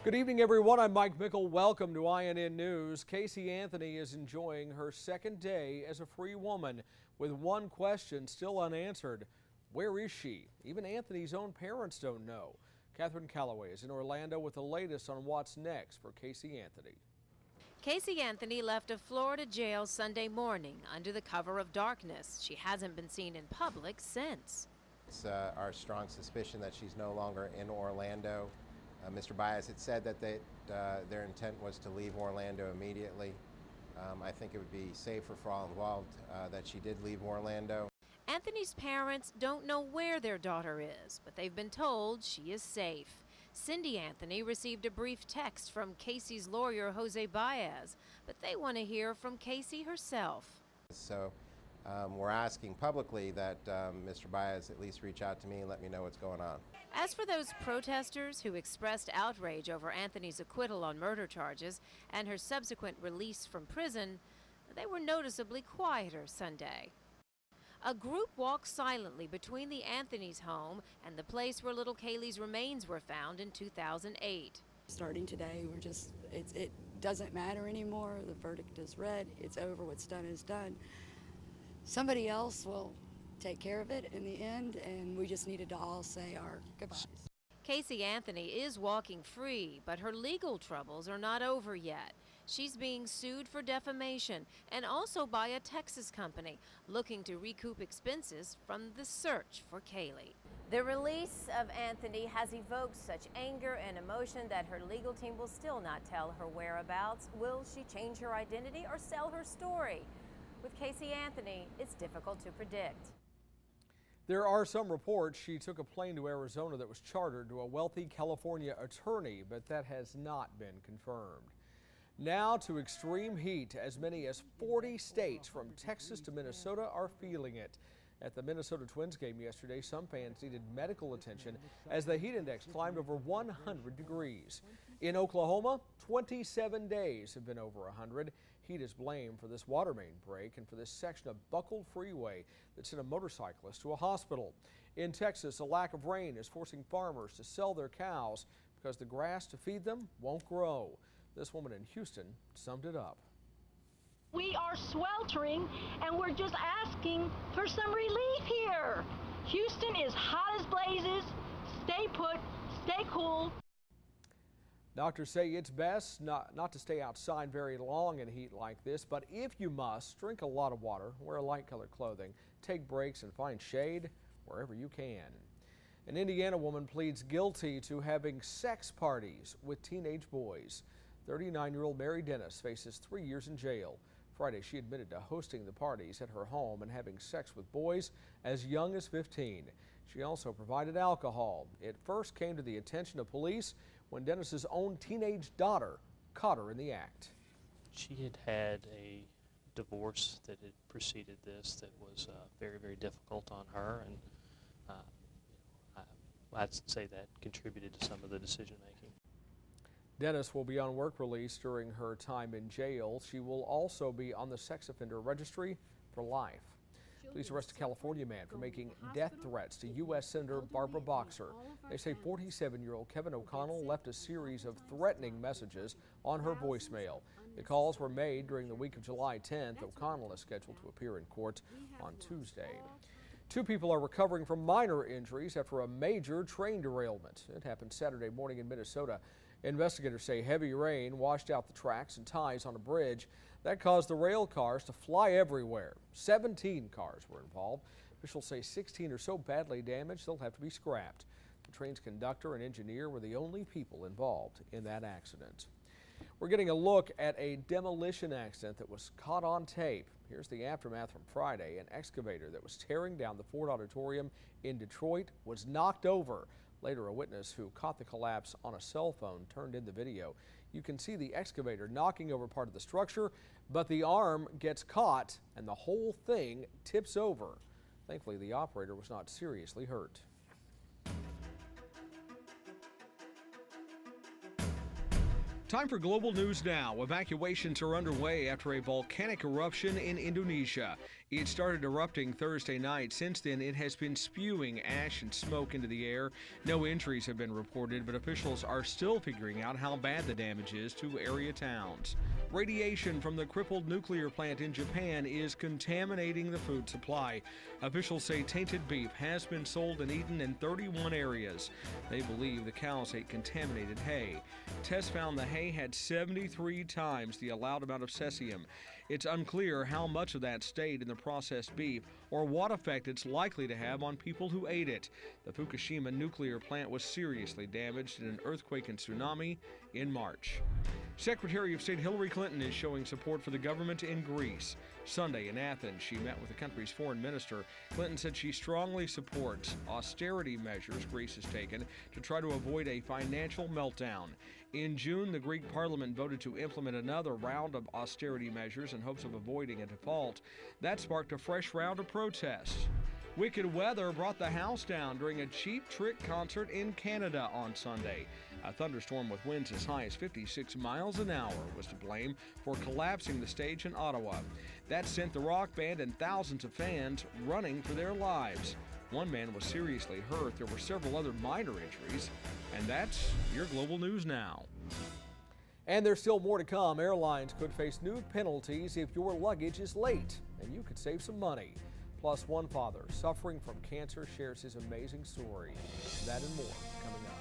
Good evening, everyone. I'm Mike Mickle. Welcome to INN News. Casey Anthony is enjoying her second day as a free woman with one question still unanswered. Where is she? Even Anthony's own parents don't know. Catherine Calloway is in Orlando with the latest on what's next for Casey Anthony. Casey Anthony left a Florida jail Sunday morning under the cover of darkness. She hasn't been seen in public since. It's our strong suspicion that she's no longer in Orlando. Mr. Baez had said that their intent was to leave Orlando immediately. I think it would be safer for all involved that she did leave Orlando. Anthony's parents don't know where their daughter is, but they've been told she is safe. Cindy Anthony received a brief text from Casey's lawyer, Jose Baez, but they want to hear from Casey herself. So we're asking publicly that Mr. Baez at least reach out to me and let me know what's going on. As for those protesters who expressed outrage over Anthony's acquittal on murder charges and her subsequent release from prison, they were noticeably quieter Sunday. A group walked silently between the Anthony's home and the place where little Kaylee's remains were found in 2008. Starting today, it doesn't matter anymore. The verdict is read. It's over. What's done is done. Somebody else will take care of it in the end, and we just needed to all say our goodbyes. Casey Anthony is walking free, but her legal troubles are not over yet. She's being sued for defamation and also by a Texas company looking to recoup expenses from the search for Kaylee. The release of Anthony has evoked such anger and emotion that her legal team will still not tell her whereabouts. Will she change her identity or sell her story? With Casey Anthony, it's difficult to predict. There are some reports she took a plane to Arizona that was chartered to a wealthy California attorney, but that has not been confirmed. Now to extreme heat. As many as 40 states from Texas to Minnesota are feeling it. At the Minnesota Twins game yesterday, some fans needed medical attention as the heat index climbed over 100 degrees. In Oklahoma, 27 days have been over 100. Heat is blamed for this water main break and for this section of buckled freeway that sent a motorcyclist to a hospital. In Texas, a lack of rain is forcing farmers to sell their cows because the grass to feed them won't grow. This woman in Houston summed it up. We are sweltering and we're just asking for some relief here. Houston is hot as blazes. Stay put, stay cool. Doctors say it's best not to stay outside very long in heat like this, but if you must, drink a lot of water, wear light colored clothing, take breaks, and find shade wherever you can. An Indiana woman pleads guilty to having sex parties with teenage boys. 39-year-old Mary Dennis faces 3 years in jail. Friday, she admitted to hosting the parties at her home and having sex with boys as young as 15. She also provided alcohol. It first came to the attention of police when Dennis's own teenage daughter caught her in the act. She had had a divorce that had preceded this that was very, very difficult on her, and I'd say that contributed to some of the decision making. Dennis will be on work release during her time in jail. She will also be on the sex offender registry for life. Police arrest a California man for making death threats to U.S. Senator Barbara Boxer. They say 47-year-old Kevin O'Connell left a series of threatening messages on her voicemail. The calls were made during the week of July 10th. O'Connell is scheduled to appear in court on Tuesday. 2 people are recovering from minor injuries after a major train derailment. It happened Saturday morning in Minnesota. Investigators say heavy rain washed out the tracks and ties on a bridge. That caused the rail cars to fly everywhere. 17 cars were involved. Officials say 16 are so badly damaged they'll have to be scrapped. The train's conductor and engineer were the only people involved in that accident. We're getting a look at a demolition accident that was caught on tape. Here's the aftermath from Friday. An excavator that was tearing down the Ford Auditorium in Detroit was knocked over. Later, a witness who caught the collapse on a cell phone turned in the video. You can see the excavator knocking over part of the structure, but the arm gets caught and the whole thing tips over. Thankfully, the operator was not seriously hurt. Time for global news now. Evacuations are underway after a volcanic eruption in Indonesia. It started erupting Thursday night. Since then, it has been spewing ash and smoke into the air. No injuries have been reported, but officials are still figuring out how bad the damage is to area towns. Radiation from the crippled nuclear plant in Japan is contaminating the food supply. Officials say tainted beef has been sold and eaten in 31 areas. They believe the cows ate contaminated hay. Tests found the hay had 73 times the allowed amount of cesium. It's unclear how much of that stayed in the processed beef or what effect it's likely to have on people who ate it. The Fukushima nuclear plant was seriously damaged in an earthquake and tsunami in March. Secretary of State Hillary Clinton is showing support for the government in Greece. Sunday in Athens, she met with the country's foreign minister. Clinton said she strongly supports austerity measures Greece has taken to try to avoid a financial meltdown. In June, the Greek parliament voted to implement another round of austerity measures in hopes of avoiding a default. That sparked a fresh round of protests. Wicked weather brought the house down during a Cheap Trick concert in Canada on Sunday. A thunderstorm with winds as high as 56 miles an hour was to blame for collapsing the stage in Ottawa. That sent the rock band and thousands of fans running for their lives. One man was seriously hurt. There were several other minor injuries. And that's your Global News Now. And there's still more to come. Airlines could face new penalties if your luggage is late, and you could save some money. Plus, one father suffering from cancer shares his amazing story. That and more coming up.